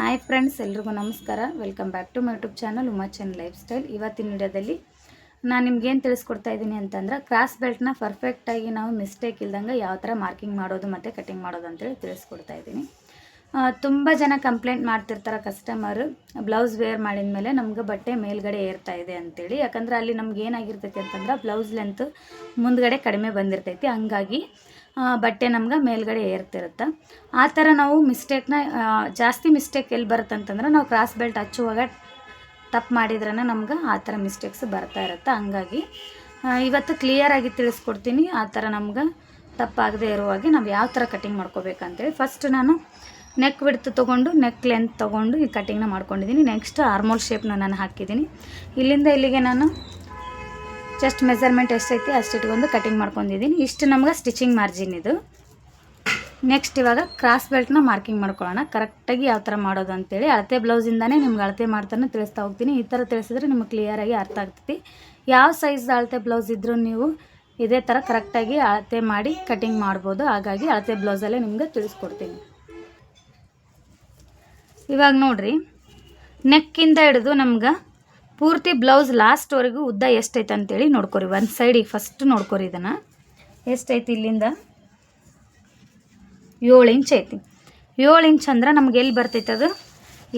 Hi friends, ಎಲ್ರಿಗೂ ನಮಸ್ಕಾರ. Welcome back to my YouTube channel Uma Chand lifestyle. ಇವತ್ತಿನ ವಿಡಿಯೋದಲ್ಲಿ ನಾನು ನಿಮ್ಗೇನು ತಿಳಿಸ್ಕೊಡ್ತಾ ಇದ್ದೀನಿ ಅಂತಂದ್ರೆ, ಕ್ರಾಸ್ ಬೆಲ್ಟ್ನ ಪರ್ಫೆಕ್ಟಾಗಿ ನಾವು ಮಿಸ್ಟೇಕ್ ಇಲ್ದಂಗೆ ಯಾವ ಥರ ಮಾರ್ಕಿಂಗ್ ಮಾಡೋದು ಮತ್ತು ಕಟಿಂಗ್ ಮಾಡೋದು ಅಂತೇಳಿ ತಿಳಿಸ್ಕೊಡ್ತಾ ಇದ್ದೀನಿ. ತುಂಬ ಜನ ಕಂಪ್ಲೇಂಟ್ ಮಾಡ್ತಿರ್ತಾರೆ ಕಸ್ಟಮರು, ಬ್ಲೌಸ್ ವೇರ್ ಮಾಡಿದ ಮೇಲೆ ನಮ್ಗೆ ಬಟ್ಟೆ ಮೇಲ್ಗಡೆ ಏರ್ತಾ ಇದೆ ಅಂತೇಳಿ. ಯಾಕಂದ್ರೆ ಅಲ್ಲಿ ನಮ್ಗೆ ಏನಾಗಿರ್ತೈತಿ ಅಂತಂದ್ರೆ, ಬ್ಲೌಸ್ ಲೆಂತ್ ಮುಂದ್ಗಡೆ ಕಡಿಮೆ ಬಂದಿರ್ತೈತಿ, ಹಂಗಾಗಿ ಬಟ್ಟೆ ನಮ್ಗೆ ಮೇಲ್ಗಡೆ ಏರ್ತಿರುತ್ತೆ. ಆ ಥರ ನಾವು ಮಿಸ್ಟೇಕ್ನ ಜಾಸ್ತಿ ಮಿಸ್ಟೇಕ್ ಎಲ್ಲಿ ಬರುತ್ತೆ ಅಂತಂದ್ರೆ, ನಾವು ಕ್ರಾಸ್ ಬೆಲ್ಟ್ ಹಚ್ಚುವಾಗ ತಪ್ಪು ಮಾಡಿದ್ರೇ ನಮ್ಗೆ ಆ ಥರ ಮಿಸ್ಟೇಕ್ಸ್ ಬರ್ತಾ ಇರುತ್ತೆ. ಹಂಗಾಗಿ ಇವತ್ತು ಕ್ಲಿಯರಾಗಿ ತಿಳಿಸ್ಕೊಡ್ತೀನಿ, ಆ ಥರ ನಮ್ಗೆ ತಪ್ಪಾಗದೇ ಇರುವಾಗೆ ನಾವು ಯಾವ ಥರ ಕಟಿಂಗ್ ಮಾಡ್ಕೋಬೇಕಂತೇಳಿ. ಫಸ್ಟ್ ನಾನು ನೆಕ್ ವಿಡ್ತ್ ತೊಗೊಂಡು ನೆಕ್ ಲೆಂತ್ ತೊಗೊಂಡು ಈ ಕಟಿಂಗ್ನ ಮಾಡ್ಕೊಂಡಿದ್ದೀನಿ. ನೆಕ್ಸ್ಟ್ ಆರ್ಮೋಲ್ ಶೇಪ್ನ ನಾನು ಹಾಕಿದ್ದೀನಿ. ಇಲ್ಲಿಂದ ಇಲ್ಲಿಗೆ ನಾನು ಚೆಸ್ಟ್ ಮೆಜರ್ಮೆಂಟ್ ಎಷ್ಟೈತಿ ಅಷ್ಟಿಟ್ಕೊಂಡು ಕಟಿಂಗ್ ಮಾಡ್ಕೊಂಡಿದ್ದೀನಿ. ಇಷ್ಟು ನಮ್ಗೆ ಸ್ಟಿಚಿಂಗ್ ಮಾರ್ಜಿನ್ ಇದು. ನೆಕ್ಸ್ಟ್ ಇವಾಗ ಕ್ರಾಸ್ ಬೆಲ್ಟ್ನ ಮಾರ್ಕಿಂಗ್ ಮಾಡ್ಕೊಳ್ಳೋಣ, ಕರೆಕ್ಟಾಗಿ ಯಾವ ಥರ ಮಾಡೋದು ಅಂತೇಳಿ. ಅಳತೆ ಬ್ಲೌಸಿಂದನೇ ನಿಮ್ಗೆ ಅಳತೆ ಮಾಡ್ತಾನೆ ತಿಳಿಸ್ತಾ ಹೋಗ್ತೀನಿ. ಈ ಥರ ತಿಳಿಸಿದ್ರೆ ನಿಮ್ಗೆ ಕ್ಲಿಯರಾಗಿ ಅರ್ಥ ಆಗ್ತೈತಿ. ಯಾವ ಸೈಜ್ ಅಳತೆ ಬ್ಲೌಸ್ ಇದ್ದರೂ ನೀವು ಇದೇ ಥರ ಕರೆಕ್ಟಾಗಿ ಅಳತೆ ಮಾಡಿ ಕಟಿಂಗ್ ಮಾಡ್ಬೋದು. ಹಾಗಾಗಿ ಅಳತೆ ಬ್ಲೌಸಲ್ಲೇ ನಿಮ್ಗೆ ತಿಳಿಸ್ಕೊಡ್ತೀನಿ. ಇವಾಗ ನೋಡಿರಿ, ನೆಕ್ಕಿಂದ ಹಿಡಿದು ನಮ್ಗೆ ಪೂರ್ತಿ ಬ್ಲೌಸ್ ಲಾಸ್ಟ್ವರೆಗೂ ಉದ್ದ ಎಷ್ಟೈತೆ ಅಂತೇಳಿ ನೋಡ್ಕೊರಿ. ಒಂದು ಸೈಡಿಗೆ ಫಸ್ಟ್ ನೋಡ್ಕೊರಿ, ಇದನ್ನು ಎಷ್ಟೈತಿ. ಇಲ್ಲಿಂದ 7 ಇಂಚ್ ಐತಿ. 7 ಇಂಚ್ ಅಂದ್ರೆ ನಮ್ಗೆ ಎಲ್ಲಿ ಬರ್ತೈತೆ ಅದು,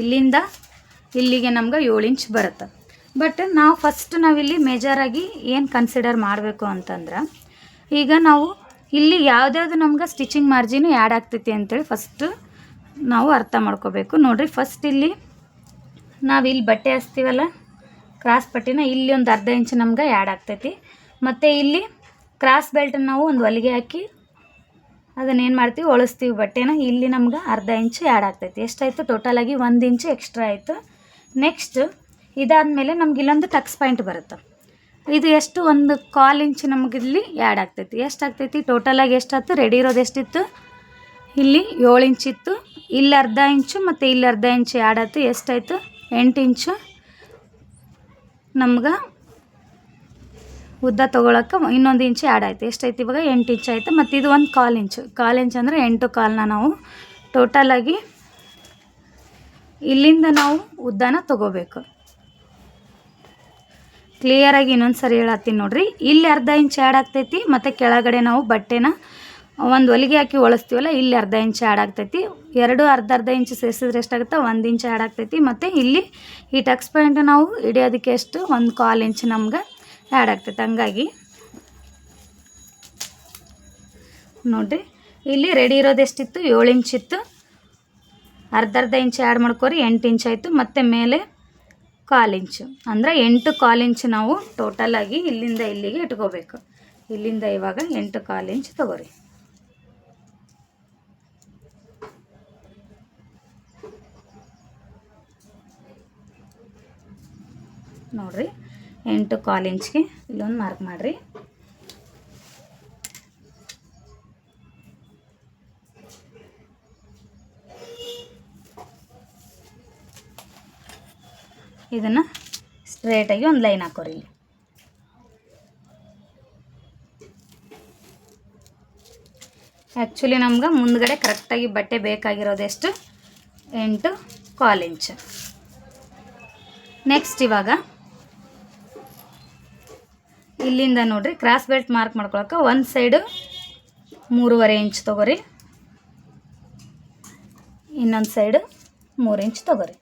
ಇಲ್ಲಿಂದ ಇಲ್ಲಿಗೆ ನಮ್ಗೆ 7 ಇಂಚ್ ಬರುತ್ತೆ. ಬಟ್ ನಾವು ಫಸ್ಟ್ ನಾವಿಲ್ಲಿ ಮೇಜರಾಗಿ ಏನು ಕನ್ಸಿಡರ್ ಮಾಡಬೇಕು ಅಂತಂದ್ರೆ, ಈಗ ನಾವು ಇಲ್ಲಿ ಯಾವುದ್ಯಾವುದು ನಮ್ಗೆ ಸ್ಟಿಚಿಂಗ್ ಮಾರ್ಜಿನು ಆ್ಯಡ್ ಆಗ್ತೈತಿ ಅಂತೇಳಿ ಫಸ್ಟು ನಾವು ಅರ್ಥ ಮಾಡ್ಕೋಬೇಕು. ನೋಡಿರಿ, ಫಸ್ಟ್ ಇಲ್ಲಿ ನಾವಿಲ್ಲಿ ಬಟ್ಟೆ ಹಚ್ತೀವಲ್ಲ ಕ್ರಾಸ್ ಪಟ್ಟಿನ, ಇಲ್ಲಿ ಒಂದು ಅರ್ಧ ಇಂಚ್ ನಮ್ಗೆ ಆ್ಯಡ್ ಆಗ್ತೈತಿ. ಮತ್ತು ಇಲ್ಲಿ ಕ್ರಾಸ್ ಬೆಲ್ಟನ್ನು ನಾವು ಒಂದು ಹೊಲಿಗೆ ಹಾಕಿ ಅದನ್ನೇನು ಮಾಡ್ತೀವಿ, ಒಳಿಸ್ತೀವಿ ಬಟ್ಟೆನ. ಇಲ್ಲಿ ನಮ್ಗೆ ಅರ್ಧ ಇಂಚ್ ಆ್ಯಡ್ ಆಗ್ತೈತಿ. ಎಷ್ಟಾಯಿತು ಟೋಟಲಾಗಿ 1 ಇಂಚ್ ಎಕ್ಸ್ಟ್ರಾ ಆಯಿತು. ನೆಕ್ಸ್ಟ್ ಇದಾದಮೇಲೆ ನಮ್ಗೆ ಇಲ್ಲೊಂದು ಟಕ್ಸ್ ಪಾಯಿಂಟ್ ಬರುತ್ತೆ. ಇದು ಎಷ್ಟು, 1/4 ಇಂಚ್ ನಮಗಿಲ್ಲಿ ಆ್ಯಡ್ ಆಗ್ತೈತಿ. ಎಷ್ಟಾಗ್ತೈತಿ ಟೋಟಲಾಗಿ ಎಷ್ಟಾಯ್ತು, ರೆಡಿ ಇರೋದು ಎಷ್ಟಿತ್ತು, ಇಲ್ಲಿ 7 ಇಂಚ್ ಇತ್ತು. ಇಲ್ಲಿ ಅರ್ಧ ಇಂಚು ಮತ್ತು ಇಲ್ಲಿ ಅರ್ಧ ಇಂಚ್ ಆ್ಯಡ್ ಆಯ್ತು. ಎಷ್ಟಾಯಿತು, 8 ಇಂಚು ನಮ್ಗೆ ಉದ್ದ ತೊಗೊಳಕ್ಕೆ ಇನ್ನೊಂದು ಇಂಚ್ ಆ್ಯಡ್ ಆಯಿತು. ಎಷ್ಟೈತಿ ಇವಾಗ, 8 ಇಂಚ್ ಆಯಿತು. ಮತ್ತು ಇದು ಒಂದು 1/4 ಇಂಚು. 1/4 ಇಂಚ್ ಅಂದರೆ 8 ಕಾಲನ್ನ ನಾವು ಟೋಟಲಾಗಿ ಇಲ್ಲಿಂದ ನಾವು ಉದ್ದನ ತೊಗೋಬೇಕು. ಕ್ಲಿಯರಾಗಿ ಇನ್ನೊಂದು ಸರಿ ಹೇಳತ್ತೀನಿ ನೋಡಿರಿ. ಇಲ್ಲಿ ಅರ್ಧ ಇಂಚ್ ಆ್ಯಡ್ ಆಗ್ತೈತಿ, ಮತ್ತು ಕೆಳಗಡೆ ನಾವು ಬಟ್ಟೆನ ಒಂದು ಹೊಲಿಗೆ ಹಾಕಿ ಒಳಿಸ್ತೀವಲ್ಲ, ಇಲ್ಲಿ ಅರ್ಧ ಇಂಚ್ ಆ್ಯಡ್ ಆಗ್ತೈತಿ. ಎರಡು ಅರ್ಧ ಇಂಚ್ ಸೇರಿಸಿದ್ರೆ ಎಷ್ಟಾಗುತ್ತೆ, 1 ಇಂಚ್ ಆ್ಯಡ್ ಆಗ್ತೈತಿ. ಮತ್ತು ಇಲ್ಲಿ ಈ ಟಕ್ಸ್ ಪಾಯಿಂಟ್ ನಾವು ಹಿಡಿಯೋದಕ್ಕೆ ಎಷ್ಟು, 1/4 ಇಂಚ್ ನಮ್ಗೆ ಆ್ಯಡ್ ಆಗ್ತೈತೆ. ಹಂಗಾಗಿ ನೋಡಿರಿ, ಇಲ್ಲಿ ರೆಡಿ ಇರೋದು ಎಷ್ಟಿತ್ತು, 7 ಇಂಚ್ ಇತ್ತು. ಅರ್ಧ ಇಂಚ್ ಆ್ಯಡ್ ಮಾಡ್ಕೊರಿ, 8 ಇಂಚ್ ಆಯಿತು. ಮತ್ತು ಮೇಲೆ 1/4 ಇಂಚು ಅಂದರೆ 8/4 ಇಂಚ್ ನಾವು ಟೋಟಲಾಗಿ ಇಲ್ಲಿಂದ ಇಲ್ಲಿಗೆ ಇಟ್ಕೋಬೇಕು. ಇಲ್ಲಿಂದ ಇವಾಗ 8/4 ಇಂಚ್ ತೊಗೋರಿ. ನೋಡಿರಿ, 8/4 ಇಂಚ್ಗೆ ಇಲ್ಲೊಂದು ಮಾರ್ಕ್ ಮಾಡಿರಿ. ಇದನ್ನು ಸ್ಟ್ರೇಟಾಗಿ ಒಂದು ಲೈನ್ ಹಾಕೋರಿ. ಇಲ್ಲಿ ಆ್ಯಕ್ಚುಲಿ ನಮ್ಗೆ ಮುಂದ್ಗಡೆ ಕರೆಕ್ಟಾಗಿ ಬಟ್ಟೆ ಬೇಕಾಗಿರೋದು ಎಷ್ಟು, 8/4 ಇಂಚ್. ನೆಕ್ಸ್ಟ್ ಇವಾಗ ಇಲ್ಲಿಂದ ನೋಡಿರಿ, ಕ್ರಾಸ್ ಬೆಲ್ಟ್ ಮಾರ್ಕ್ ಮಾಡ್ಕೊಳಕ್ಕೆ ಒಂದು ಸೈಡು 3.5 ಇಂಚ್ ತೊಗೋರಿ, ಇನ್ನೊಂದು ಸೈಡು 3 ಇಂಚ್ ತೊಗೋರಿ.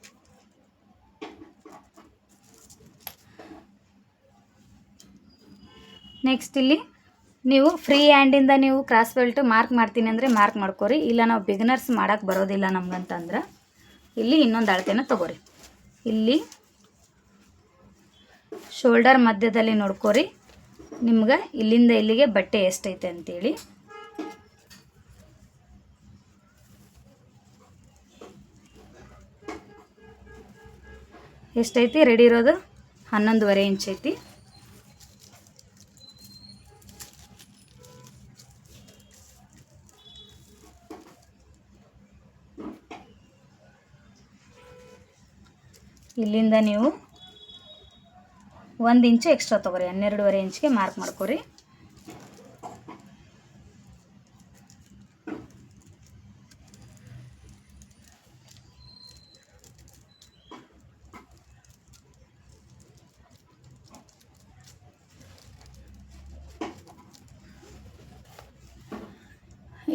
ನೆಕ್ಸ್ಟ್ ಇಲ್ಲಿ ನೀವು ಫ್ರೀ ಹ್ಯಾಂಡಿಂದ ನೀವು ಕ್ರಾಸ್ ಬೆಲ್ಟ್ ಮಾರ್ಕ್ ಮಾಡ್ತೀನಿ ಅಂದರೆ ಮಾರ್ಕ್ ಮಾಡ್ಕೊರಿ. ಇಲ್ಲ ನಾವು ಬಿಗಿನರ್ಸ್ ಮಾಡೋಕ್ಕೆ ಬರೋದಿಲ್ಲ ನಮ್ಗಂತಂದ್ರೆ ಇಲ್ಲಿ ಇನ್ನೊಂದು ಅಳತೆನ ತೊಗೋರಿ. ಇಲ್ಲಿ ಶೋಲ್ಡರ್ ಮಧ್ಯದಲ್ಲಿ ನೋಡ್ಕೊರಿ, ನಿಮ್ಗೆ ಇಲ್ಲಿಂದ ಇಲ್ಲಿಗೆ ಬಟ್ಟೆ ಎಷ್ಟೈತೆ ಅಂತೇಳಿ. ಎಷ್ಟೈತಿ, ರೆಡಿ ಇರೋದು 11.5 ಇಂಚ್ ಐತಿ. ಇಲ್ಲಿಂದ ನೀವು 1 ಇಂಚು ಎಕ್ಸ್ಟ್ರಾ ತೊಗೊರಿ, 12.5 ಇಂಚ್ಗೆ ಮಾರ್ಕ್ ಮಾಡ್ಕೊರಿ.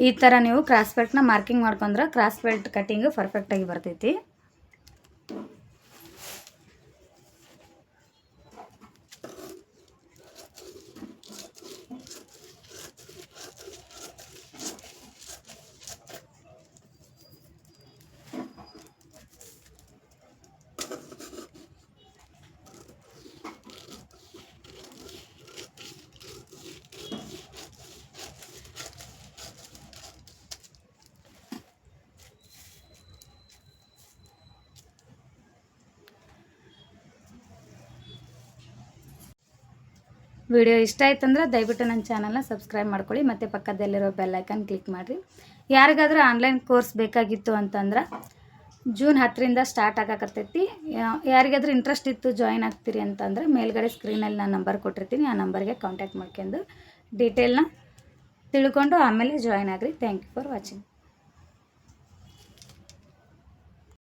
ಈ ಥರ ನೀವು ಕ್ರಾಸ್ ಬೆಲ್ಟ್ನ ಮಾರ್ಕಿಂಗ್ ಮಾಡ್ಕೊಂಡ್ರೆ ಕ್ರಾಸ್ ಬೆಲ್ಟ್ ಕಟ್ಟಿಂಗು ಪರ್ಫೆಕ್ಟಾಗಿ ಬರ್ತೈತಿ. ವಿಡಿಯೋ ಇಷ್ಟ ಆಯ್ತಂದ್ರೆ ದಯವಿಟ್ಟು ನನ್ನ ಚಾನಲ್ನ ಸಬ್ಸ್ಕ್ರೈಬ್ ಮಾಡ್ಕೊಳ್ಳಿ ಮತ್ತು ಪಕ್ಕದಲ್ಲಿರೋ ಬೆಲ್ ಐಕನ್ ಕ್ಲಿಕ್ ಮಾಡಿರಿ. ಯಾರಿಗಾದರೂ ಆನ್ಲೈನ್ ಕೋರ್ಸ್ ಬೇಕಾಗಿತ್ತು ಅಂತಂದ್ರೆ ಜೂನ್ 10ರಿಂದ ಸ್ಟಾರ್ಟ್ ಆಗಕತ್ತೈತಿ. ಯಾರಿಗಾದ್ರೂ ಇಂಟ್ರೆಸ್ಟ್ ಇತ್ತು ಜಾಯಿನ್ ಆಗ್ತೀರಿ ಅಂತಂದ್ರೆ ಮೇಲ್ಗಡೆ ಸ್ಕ್ರೀನಲ್ಲಿ ನಾನು ನಂಬರ್ ಕೊಟ್ಟಿರ್ತೀನಿ. ಆ ನಂಬರ್ಗೆ ಕಾಂಟ್ಯಾಕ್ಟ್ ಮಾಡ್ಕೊಂಡು ಡೀಟೇಲ್ನ ತಿಳ್ಕೊಂಡು ಆಮೇಲೆ ಜಾಯಿನ್ ಆಗಿರಿ. Thank you for watching.